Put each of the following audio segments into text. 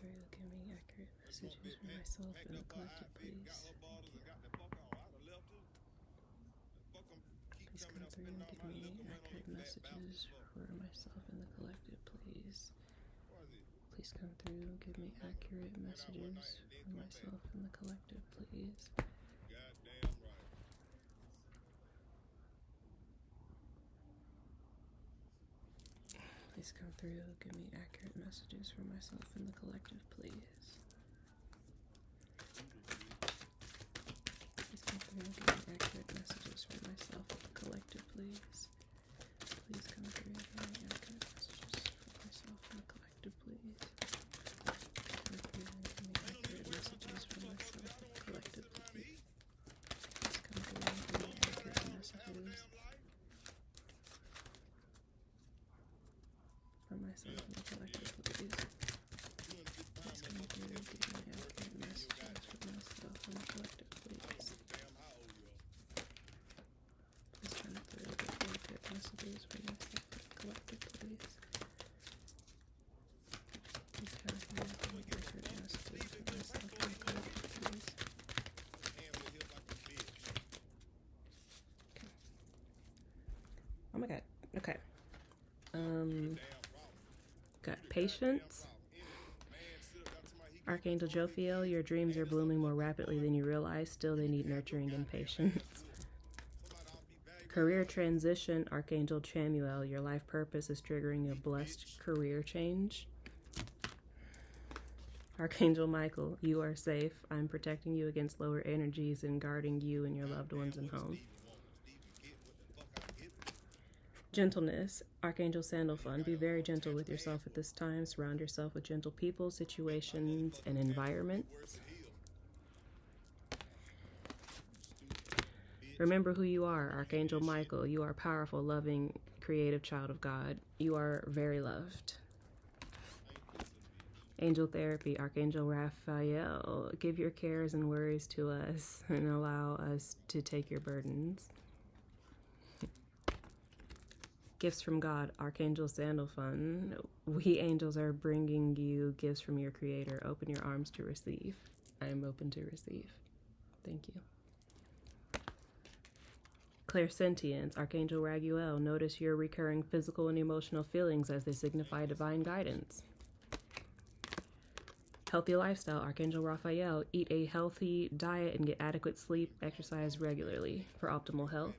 through, give me accurate messages for myself and the collective, please. Thank you. Please come through and give me accurate messages for myself and the collective, please. Please come through and give me accurate messages for myself and the collective, please. Please come through and give me accurate messages for myself and the collective, please. Please come through and give me accurate messages for myself and the collective, please. Please come through and give me accurate messages for myself and the collective, please. Come through and give me accurate messages for myself and the collective, please. Please come through and give me accurate messages for myself and the collective, please. Please come through and give me accurate messages for myself and the collective, please. Please come through and give me accurate messages for myself and the collective, please. Please come through and give me accurate messages for myself and the collective, please. Okay. Oh my god. Okay. Got patience. Archangel Jophiel, your dreams are blooming more rapidly than you realize. Still, they need nurturing and patience. Career transition. Archangel Chamuel, your life purpose is triggering a blessed career change. Archangel Michael, you are safe. I'm protecting you against lower energies and guarding you and your loved ones and home. Gentleness. Archangel Sandalphon, be very gentle with yourself at this time. Surround yourself with gentle people, situations, and environments. Remember who you are, Archangel Michael. You are a powerful, loving, creative child of God. You are very loved. Angel Therapy. Archangel Raphael, give your cares and worries to us and allow us to take your burdens. Gifts from God. Archangel Sandalphon, we angels are bringing you gifts from your Creator. Open your arms to receive. I am open to receive. Thank you. Clairsentience. Archangel Raguel, notice your recurring physical and emotional feelings as they signify divine guidance. Healthy lifestyle. Archangel Raphael, eat a healthy diet and get adequate sleep. Exercise regularly for optimal health.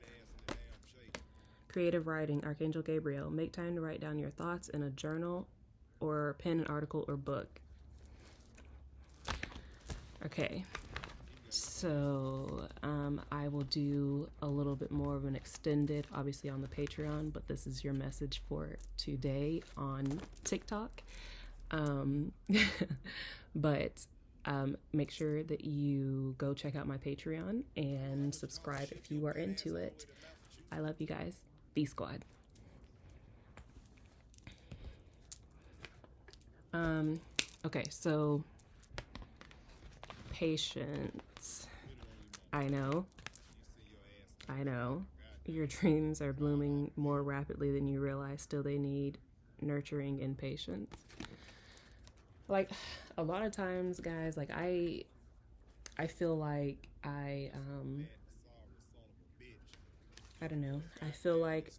Creative writing. Archangel Gabriel, make time to write down your thoughts in a journal or pen an article or book. Okay, so I will do a little bit more of an extended, obviously on the Patreon, but this is your message for today on TikTok. But make sure that you go check out my Patreon and subscribe if you are into it. I love you guys. B Squad. Okay, so patience. I know. Your dreams are blooming more rapidly than you realize. Still, they need nurturing and patience. Like, a lot of times, guys, like I feel like I don't know. I feel like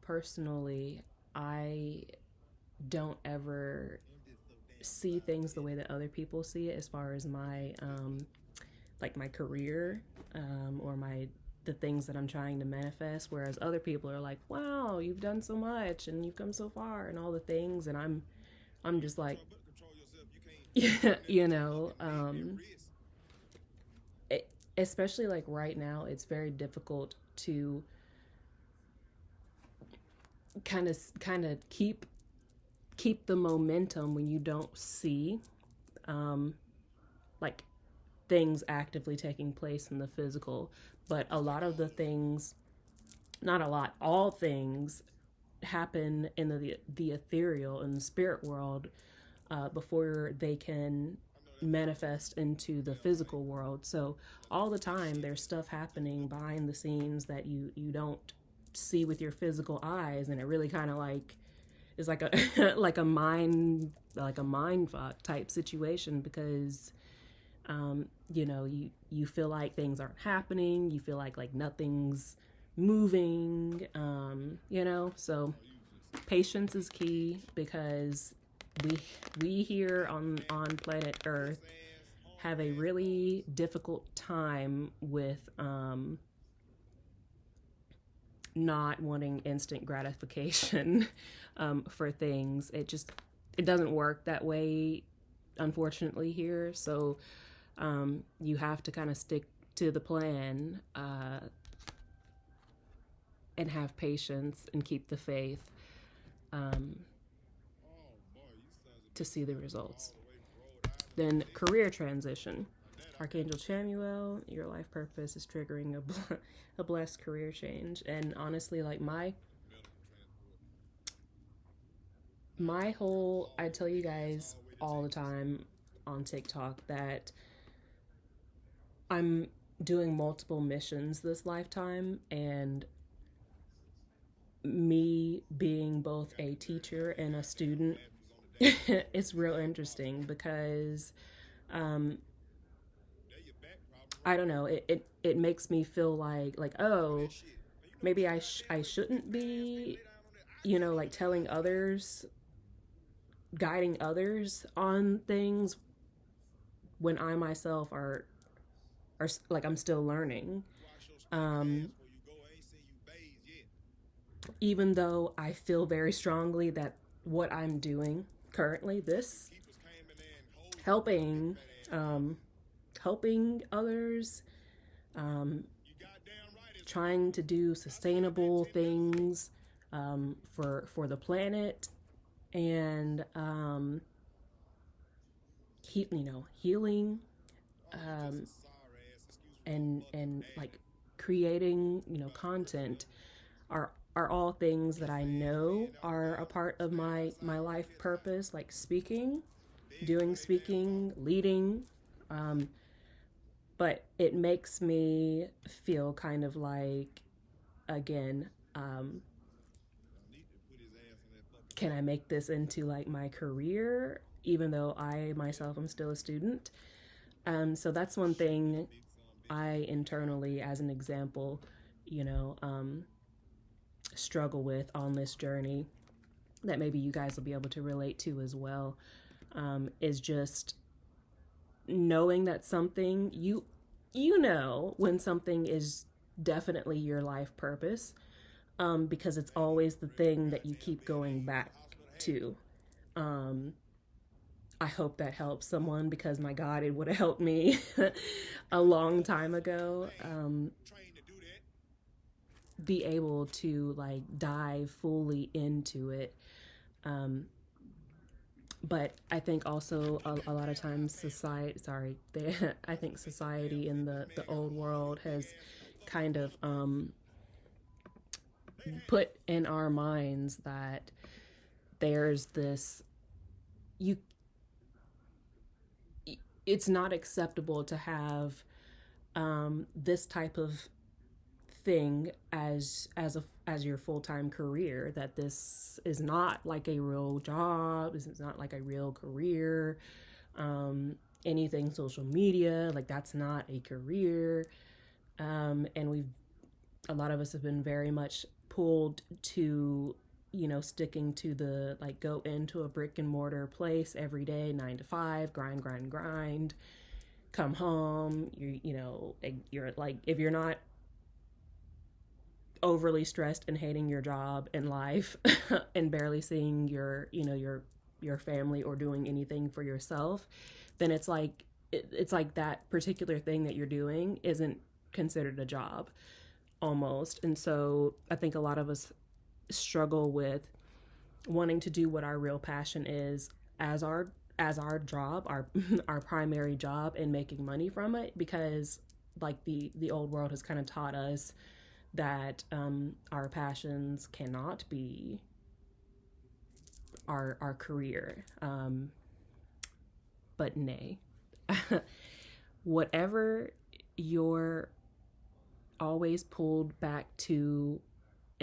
personally, I don't ever see things the way that other people see it as far as my like my career or the things that I'm trying to manifest, whereas other people are like, wow, you've done so much and you've come so far and all the things, and I'm just like, yeah, you know, especially like right now, it's very difficult to kind of keep the momentum when you don't see like things actively taking place in the physical. But a lot of the things, not a lot, all things happen in the ethereal and the spirit world before they can manifest into the physical world. So all the time there's stuff happening behind the scenes that you don't see with your physical eyes, and it really kind of like is like a like a mind fuck type situation, because you feel like things aren't happening, you feel like nothing's moving, so patience is key, because we here on planet Earth have a really difficult time with not wanting instant gratification for things. It doesn't work that way, unfortunately, here. So you have to kind of stick to the plan, and have patience and keep the faith, um, to see the results. Then career transition. Archangel Chamuel, your life purpose is triggering a blessed career change. And honestly, like my whole, I tell you guys all the time on TikTok that I'm doing multiple missions this lifetime, and me being both a teacher and a student, it's real interesting, because I don't know, it makes me feel like, oh, maybe I shouldn't be, like telling others, guiding others on things, when I myself are like, I'm still learning. Um, Even though I feel very strongly that what I'm doing currently, this helping, um, helping others, um, trying to do sustainable things, for the planet, and healing, um, and like creating, content, are all things that I know are a part of my life purpose, like speaking, doing speaking, leading. Um, but it makes me feel kind of like, again, can I make this into like my career, even though I myself am still a student? So that's one thing I internally, as an example, you know, um, struggle with on this journey, that maybe you guys will be able to relate to as well, is just knowing that something, when something is definitely your life purpose, because it's always the thing that you keep going back to. Um, I hope that helps someone, because my God, it would have helped me a long time ago. Be able to like dive fully into it. Um, but I think also a lot of times society, sorry, I think society in the old world has kind of put in our minds that there's this, you it's not acceptable to have this type of thing as your full-time career, that this is not like a real job, this is not like a real career. Anything social media, like, that's not a career. And we've a lot of us have been very much pulled to, sticking to the, like, go into a brick and mortar place every day, 9 to 5, grind, come home. You're like, if you're not overly stressed and hating your job and life and barely seeing your family or doing anything for yourself, then it's like that particular thing that you're doing isn't considered a job, almost. And so I think a lot of us struggle with wanting to do what our real passion is as our job, our our primary job, and making money from it, because like the old world has kind of taught us that our passions cannot be our career. But nay, whatever you're always pulled back to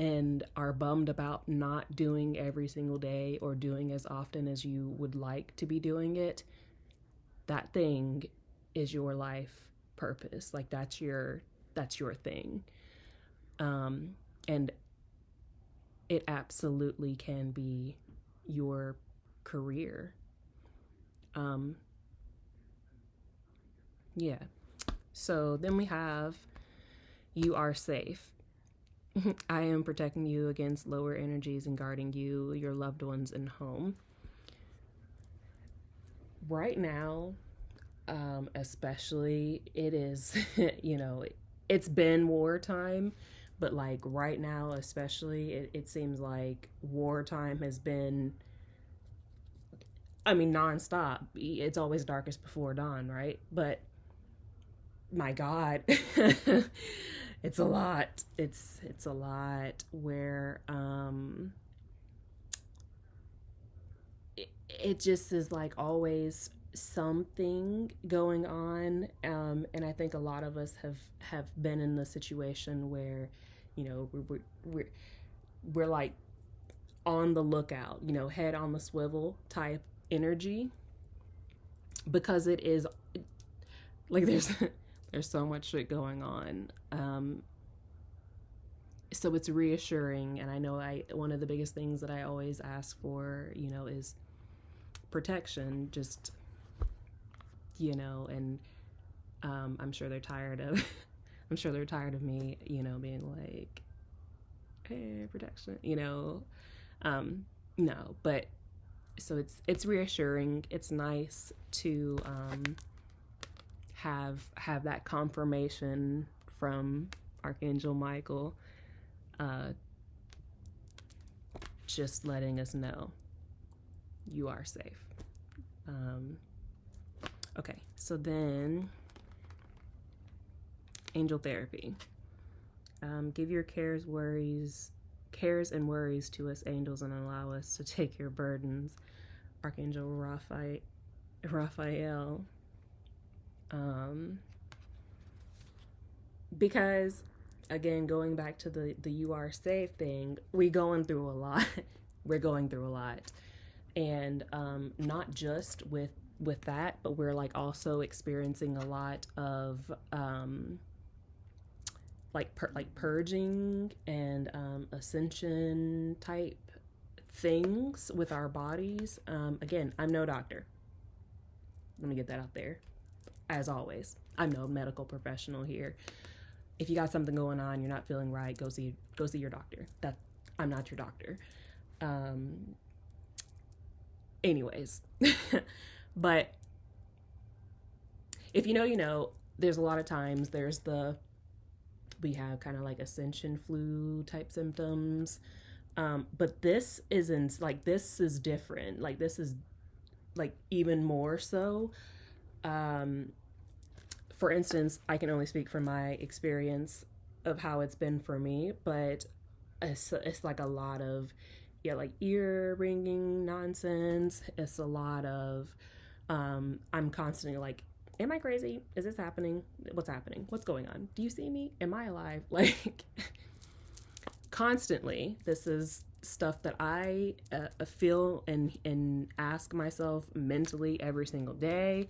and are bummed about not doing every single day or doing as often as you would like to be doing it, that thing is your life purpose. Like that's your thing. And it absolutely can be your career. Yeah. So then we have you are safe. I am protecting you against lower energies and guarding you, your loved ones, and home. Right now, especially, it is, it's been wartime, but like right now, especially, it seems like wartime has been, I mean, nonstop. It's always darkest before dawn, right? But my God, it's a lot. It's a lot where it just is like always something going on, and I think a lot of us have been in the situation where, we're we're like on the lookout, head on the swivel type energy, because it is like there's so much shit going on. So it's reassuring, and I know one of the biggest things that I always ask for, is protection. Just, and I'm sure they're tired of I'm sure they're tired of me, being like, hey, protection, no, but so it's reassuring. It's nice to have that confirmation from Archangel Michael, just letting us know you are safe. Okay, so then angel therapy. Give your cares and worries to us angels, and allow us to take your burdens. Archangel Raphael. Because again, going back to the you are safe thing, we're going through a lot. And not just with that, but we're like also experiencing a lot of like purging and ascension type things with our bodies. Again, I'm no doctor. Let me get that out there. As always, I'm no medical professional here. If you got something going on, you're not feeling right, go see your doctor. I'm not your doctor. Anyways, but if there's a lot of times we have kind of like ascension flu type symptoms. But this isn't, like, this is different. Like, this is like even more so. For instance, I can only speak from my experience of how it's been for me, but it's like a lot of, like ear ringing nonsense. It's a lot of, I'm constantly like, am I crazy? Is this happening? What's happening? What's going on? Do you see me? Am I alive? Like, constantly, this is stuff that I feel and ask myself mentally every single day.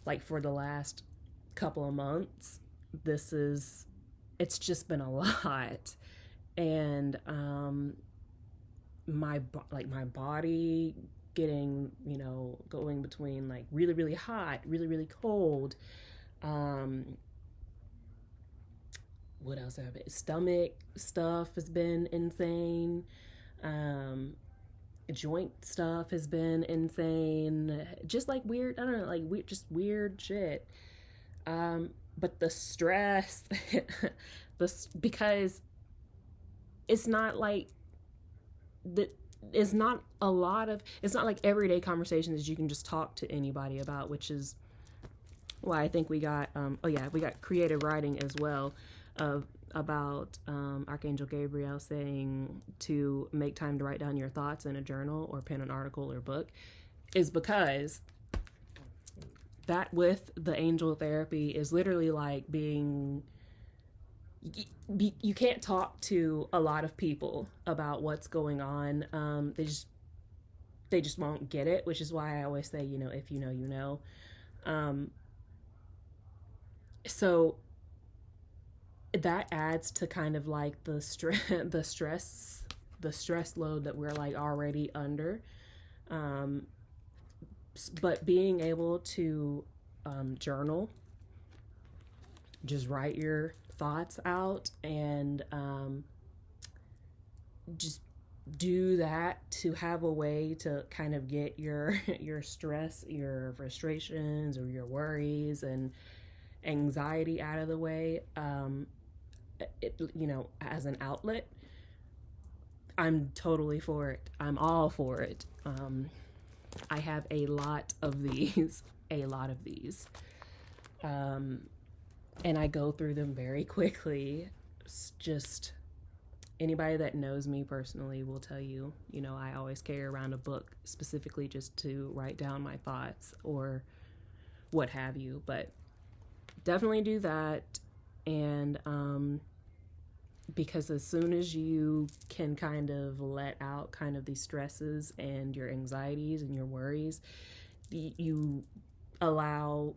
Like, for the last couple of months, it's just been a lot. And my body getting, going between like really, really hot, really, really cold. What else have it? Stomach stuff has been insane. Joint stuff has been insane. Just like weird, I don't know, like just weird shit. But the stress, because it's not like it's not like everyday conversations that you can just talk to anybody about, which is why I think we got creative writing as well, about Archangel Gabriel saying to make time to write down your thoughts in a journal or pen an article or book, is because that with the angel therapy is literally like being you can't talk to a lot of people about what's going on. They just won't get it, which is why I always say, you know, if you know, you know. Um, so that adds to kind of like the stress, the stress load that we're like already under. Um, but being able to journal, just write your thoughts out, and just do that to have a way to kind of get your your stress, your frustrations, or your worries and anxiety out of the way. You know, as an outlet, I'm totally for it. I'm all for it. I have a lot of these, a lot of these, um, and I go through them very quickly. It's just anybody that knows me personally will tell you, you know, I always carry around a book specifically just to write down my thoughts or what have you. But definitely do that. And because as soon as you can kind of let out kind of these stresses and your anxieties and your worries, you allow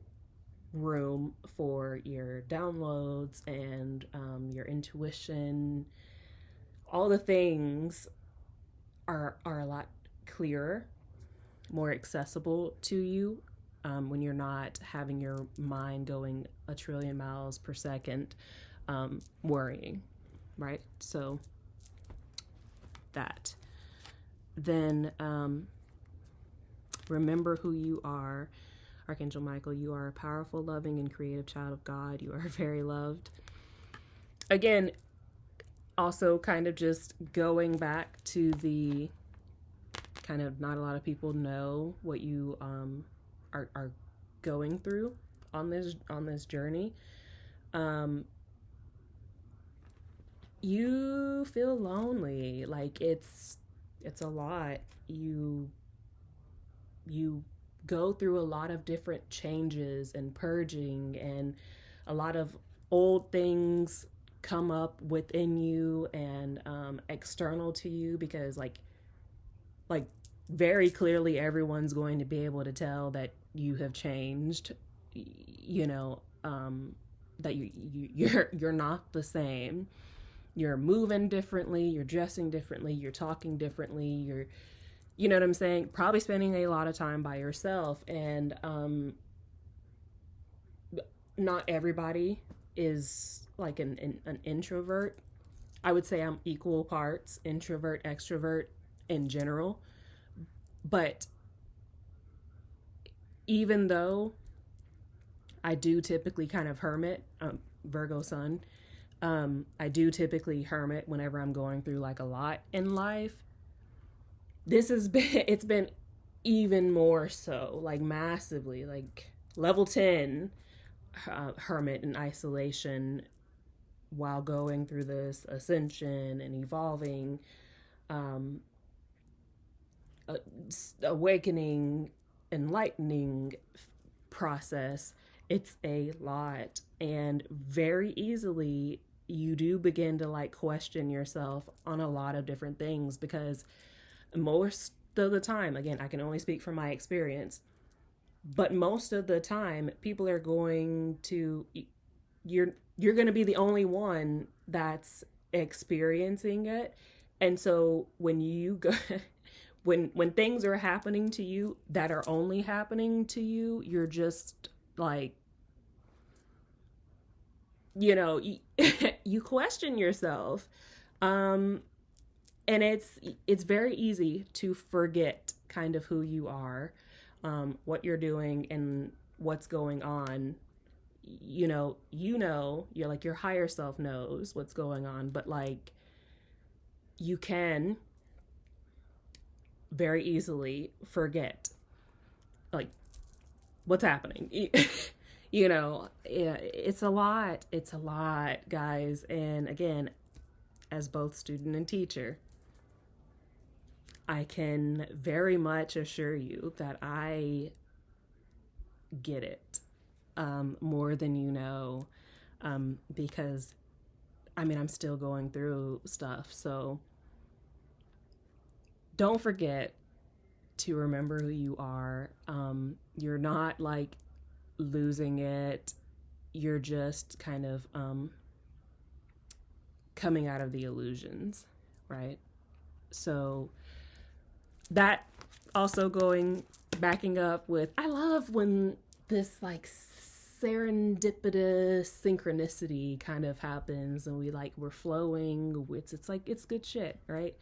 room for your downloads and your intuition. All the things are a lot clearer, more accessible to you when you're not having your mind going a trillion miles per second, worrying, right? So that. Then remember who you are. Archangel Michael, you are a powerful, loving, and creative child of God. You are very loved. Again, also kind of just going back to the kind of not a lot of people know what you are going through on this journey. You feel lonely, like it's a lot. You go through a lot of different changes and purging, and a lot of old things come up within you and external to you, because like very clearly everyone's going to be able to tell that you have changed, you know, that you're not the same. You're moving differently, you're dressing differently, you're talking differently, you're, you know what I'm saying, probably spending a lot of time by yourself. And not everybody is like an introvert. I would say I'm equal parts introvert, extrovert in general. But even though I do typically kind of hermit, Virgo sun, I do typically hermit whenever I'm going through like a lot in life. This has been, it's been even more so, like massively, like level 10 hermit and isolation while going through this ascension and evolving, um, awakening, enlightening process. It's a lot, and very easily you do begin to like question yourself on a lot of different things, because most of the time, again, I can only speak from my experience, but most of the time people are going to, you're going to be the only one that's experiencing it. And so when you go when things are happening to you that are only happening to you, you're just like, you know, you question yourself. And it's very easy to forget kind of who you are, what you're doing and what's going on. You're like, your higher self knows what's going on, but like you can very easily forget like what's happening. You know, it's a lot. It's a lot, guys. And again, as both student and teacher, I can very much assure you that I get it, more than you know, because I mean, I'm still going through stuff. So don't forget to remember who you are. You're not like losing it. You're just kind of coming out of the illusions, right? So that also backing up with, I love when this like serendipitous synchronicity kind of happens and we're flowing. It's good shit, right?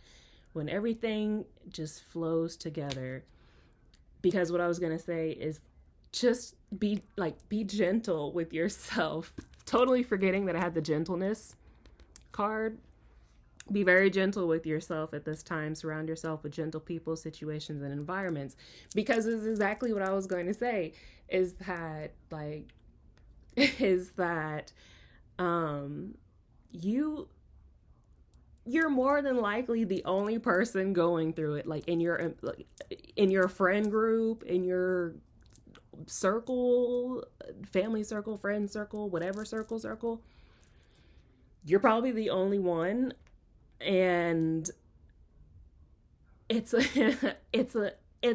When everything just flows together. Because what I was gonna say is just be gentle with yourself. Totally forgetting that I had the gentleness card. Be very gentle with yourself at this time. Surround yourself with gentle people, situations, and environments. Because it's exactly what I was going to say. Is that you're more than likely the only person going through it. Like in your friend group, in your circle, family circle, friend circle, whatever circle, you're probably the only one. And it's it's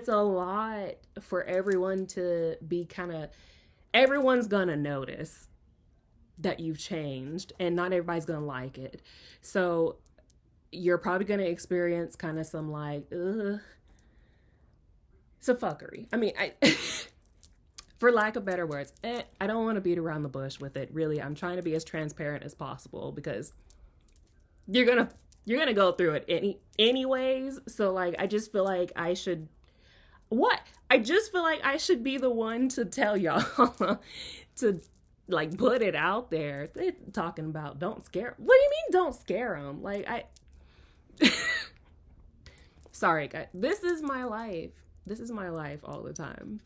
a lot for everyone to be everyone's gonna notice that you've changed, and not everybody's gonna like it. So you're probably gonna experience kind of some some fuckery. I mean, for lack of better words, I don't want to beat around the bush with it. Really, I'm trying to be as transparent as possible because you're gonna go through it anyways. So like, I just feel like I should be the one to tell y'all to like put it out there. They're talking about don't scare. What do you mean don't scare them? Like sorry guys, this is my life. This is my life all the time.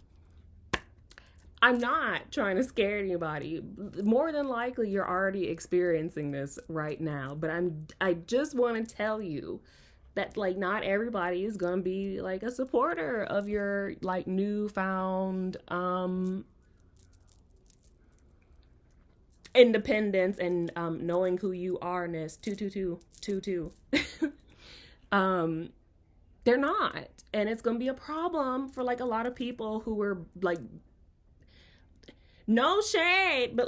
I'm not trying to scare anybody. More than likely, you're already experiencing this right now. But I just want to tell you that like not everybody is gonna be like a supporter of your like newfound independence and knowing who you are-ness. 222. They're not, and it's gonna be a problem for like a lot of people who were like, no shade, but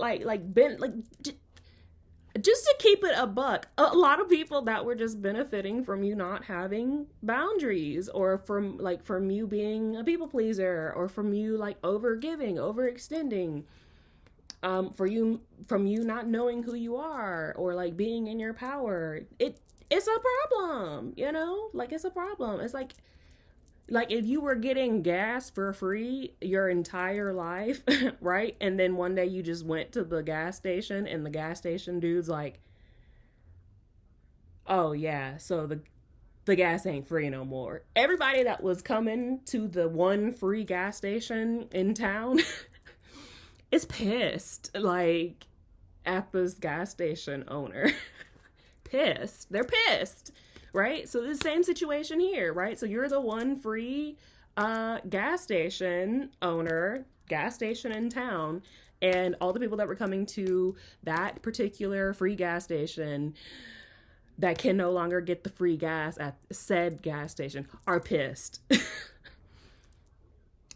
just to keep it a buck, a lot of people that were just benefiting from you not having boundaries, or from you being a people pleaser, or from you like over giving, overextending, from you not knowing who you are, or like being in your power. It's a problem, like it's a problem. It's like if you were getting gas for free your entire life, right? And then one day you just went to the gas station and the gas station dude's like, oh yeah, so the gas ain't free no more. Everybody that was coming to the one free gas station in town is pissed, like, at this gas station owner. Pissed. They're pissed. Right? So the same situation here, right? So you're the one free gas station owner, gas station in town, and all the people that were coming to that particular free gas station that can no longer get the free gas at said gas station are pissed.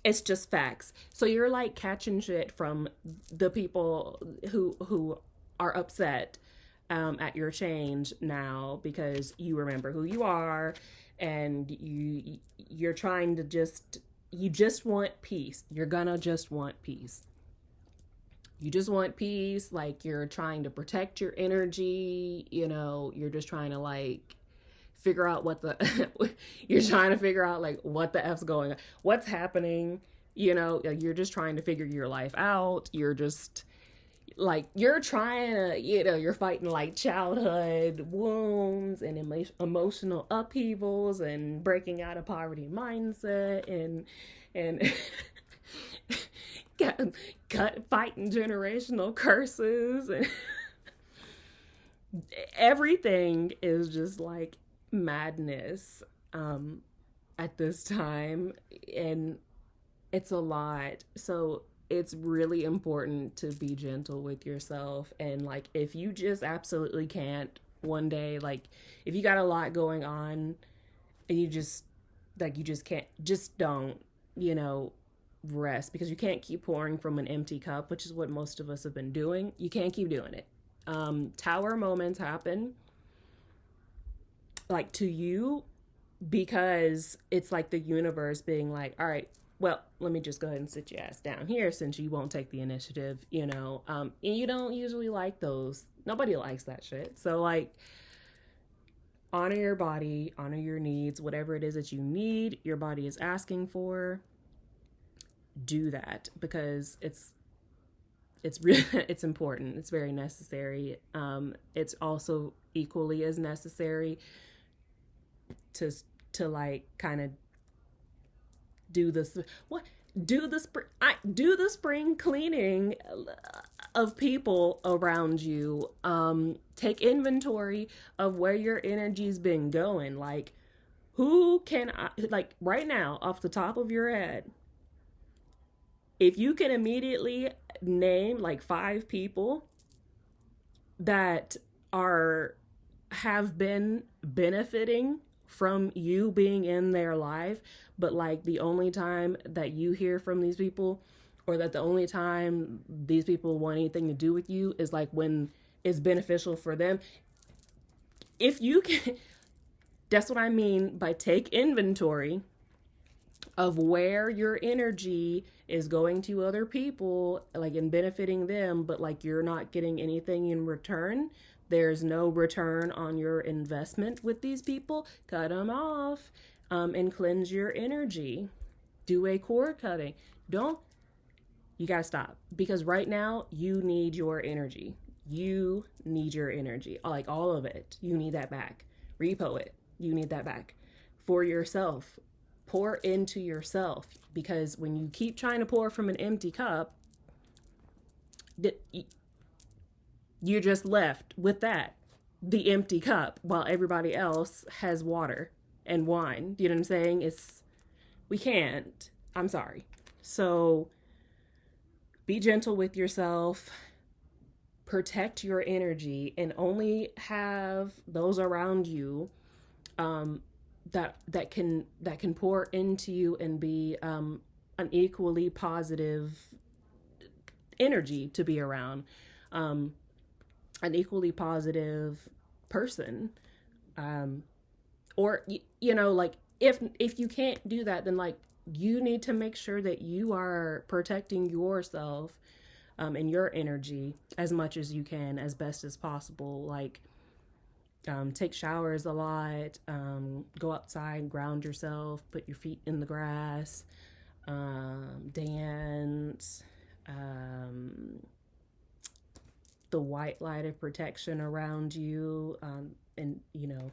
It's just facts. So you're like catching shit from the people who are upset at your change now because you remember who you are, and you're trying to you just want peace. You're gonna just want peace. You just want peace. Like, you're trying to protect your energy. You're just trying to like figure out you're trying to figure out like what the F's going on, what's happening. You're just trying to figure your life out. You're just like, you're trying to, you're fighting like childhood wounds and emotional upheavals and breaking out of poverty mindset and fighting generational curses, and everything is just like madness at this time, and it's a lot. So it's really important to be gentle with yourself. And like, if you just absolutely can't one day, like, if you got a lot going on and you just, like, you just can't, just don't, you know, rest, because you can't keep pouring from an empty cup, which is what most of us have been doing. You can't keep doing it. Tower moments happen, like, to you, because it's like the universe being like, all right, well, let me just go ahead and sit your ass down here since you won't take the initiative, you know. And you don't usually like those. Nobody likes that shit. So, like, honor your body, honor your needs, whatever it is that you need, your body is asking for. Do that, because it's really it's important. It's very necessary. It's also equally as necessary to like kind of do this what do the spring cleaning of people around you. Take inventory of where your energy's been going. Like, who can I, like, right now off the top of your head, if you can immediately name like 5 people that are have been benefiting from you being in their life, but like the only time that you hear from these people, or that the only time these people want anything to do with you is like when it's beneficial for them. If you can, that's what I mean by take inventory of where your energy is going to other people, like, and benefiting them, but like you're not getting anything in return. There's no return on your investment with these people. Cut them off, and cleanse your energy. Do a cord cutting. You gotta stop, because right now you need your energy. You need your energy, like all of it. You need that back. Repo it. You need that back for yourself. Pour into yourself, because when you keep trying to pour from an empty cup, you're just left with that, the empty cup, while everybody else has water and wine. You know what I'm saying? We can't. I'm sorry. So be gentle with yourself, protect your energy, and only have those around you that can pour into you and be an equally positive energy to be around, an equally positive person, or you know, like, if you can't do that, then like you need to make sure that you are protecting yourself and your energy as much as you can, as best as possible. Like, take showers a lot, go outside, ground yourself, put your feet in the grass, dance, the white light of protection around you, and, you know,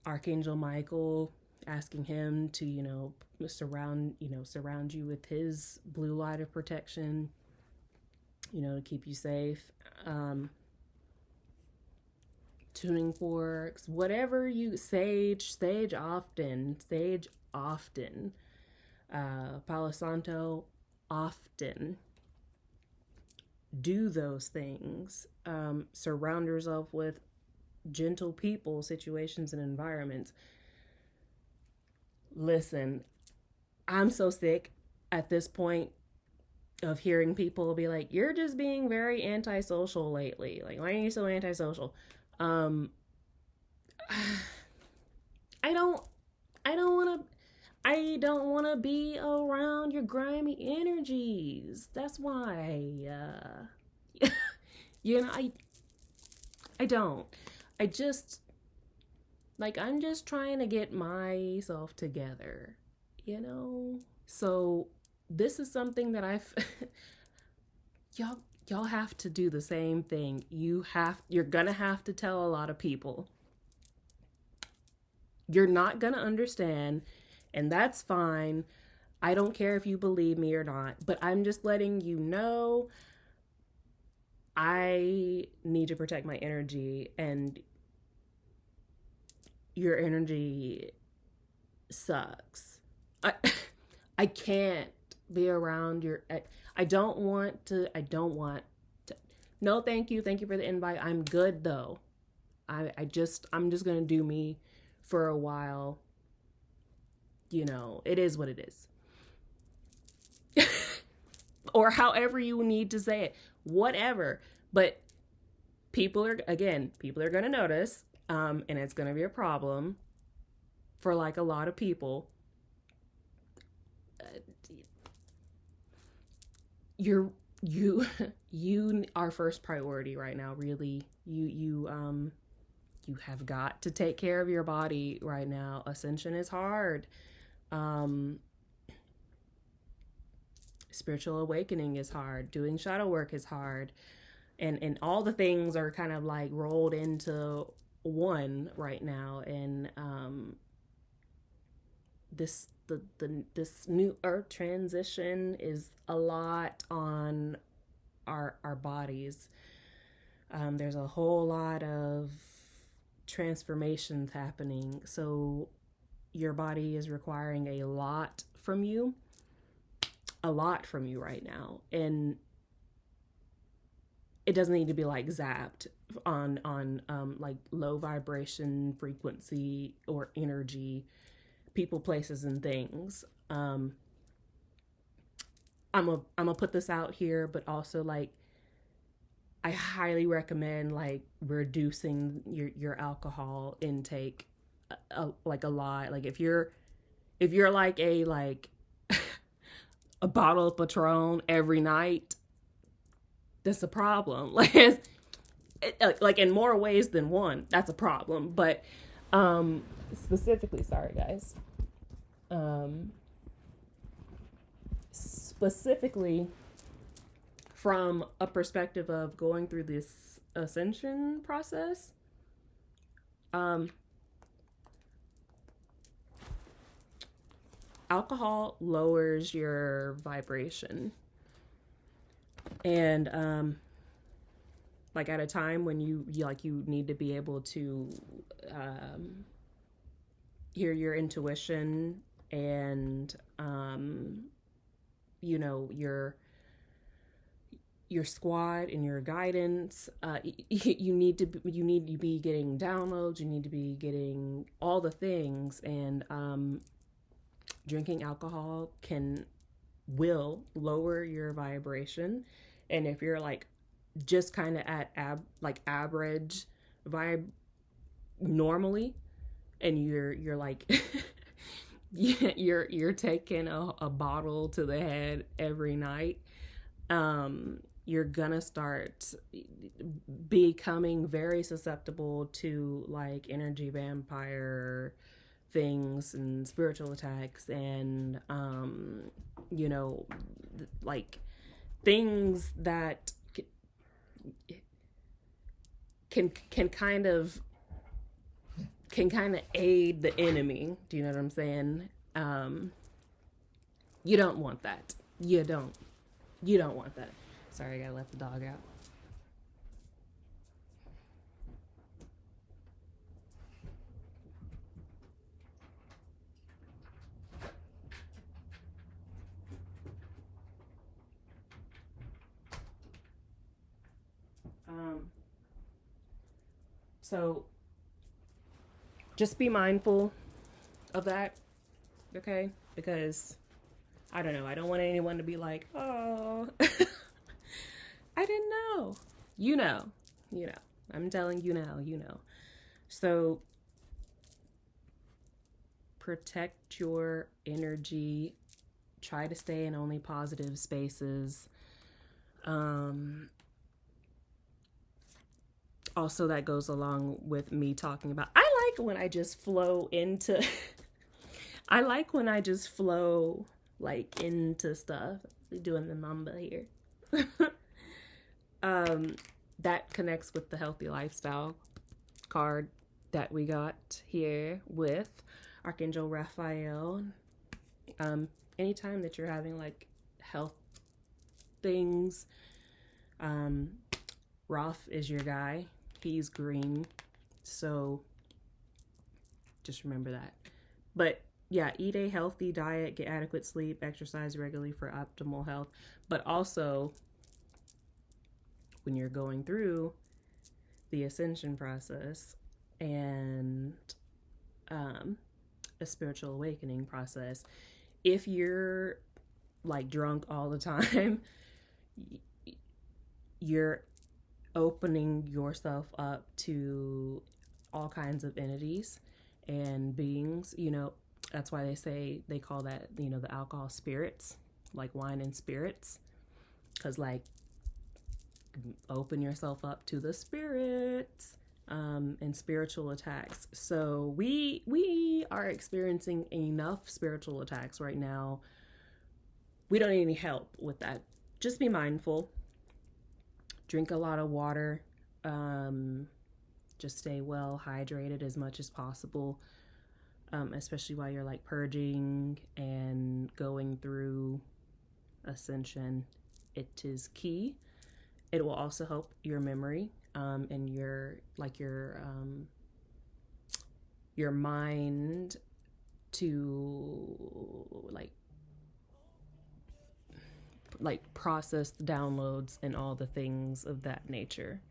Archangel Michael, asking him to, you know, surround you with his blue light of protection, you know, to keep you safe. Tuning forks, whatever you sage often, Palo Santo often. Do those things. Surround yourself with gentle people, situations, and environments. Listen, I'm so sick at this point of hearing people be like, you're just being very antisocial lately. Like, why are you so antisocial? I don't want to be around your grimy energies. That's why, you know, I don't. I just, like, I'm just trying to get myself together, you know? So this is something that y'all have to do the same thing. You're gonna have to tell a lot of people. You're not gonna understand, and that's fine. I don't care if you believe me or not, but I'm just letting you know I need to protect my energy, and your energy sucks. I can't be around your, I don't want to, no, thank you. Thank you for the invite. I'm good though. I'm just going to do me for a while. You know, it is what it is. Or however you need to say it, whatever. But people are going to notice, and it's going to be a problem for like a lot of people. You are first priority right now. Really, you have got to take care of your body right now. Ascension is hard. Spiritual awakening is hard. Doing shadow work is hard. And all the things are kind of like rolled into one right now. And this new earth transition is a lot on our bodies. There's a whole lot of transformations happening. So your body is requiring a lot from you right now. And it doesn't need to be like zapped on like low vibration frequency or energy, people, places, and things. I'm gonna put this out here, but also like I highly recommend like reducing your alcohol intake like a lot. Like if you're like a bottle of Patron every night, that's a problem. Like in more ways than one, that's a problem. But specifically, sorry guys, specifically from a perspective of going through this ascension process, alcohol lowers your vibration. And like at a time when you need to be able to hear your intuition and you know, your squad and your guidance, you need to be getting downloads, you need to be getting all the things. And drinking alcohol will lower your vibration. And if you're like just kind of at average vibe normally, and you're like you're taking a bottle to the head every night, you're gonna start becoming very susceptible to like energy vampire things and spiritual attacks, and you know, like things that can kind of aid the enemy. Do you know what I'm saying? You don't want that. You don't want that. Sorry, I gotta let the dog out. So just be mindful of that, okay? Because I don't know, I don't want anyone to be like, oh, I didn't know. You know. I'm telling you now, you know. So protect your energy. Try to stay in only positive spaces. Also, that goes along with me talking about, I like when I just flow into I like when I just flow like into stuff. Doing the mamba here. That connects with the healthy lifestyle card that we got here with Archangel Raphael. Anytime that you're having like health things, Raph is your guy. He's green, so just remember that. But yeah, eat a healthy diet, get adequate sleep, exercise regularly for optimal health. But also, when you're going through the ascension process and um, a spiritual awakening process, if you're like drunk all the time, you're opening yourself up to all kinds of entities and beings. That's why they say they call that, the alcohol spirits, like wine and spirits. Because, like, open yourself up to the spirits and spiritual attacks. So we are experiencing enough spiritual attacks right now. We don't need any help with that. Just be mindful. Drink a lot of water. Um, just stay well hydrated as much as possible, especially while you're like purging and going through ascension. It is key. It will also help your memory and your mind to like process the downloads and all the things of that nature.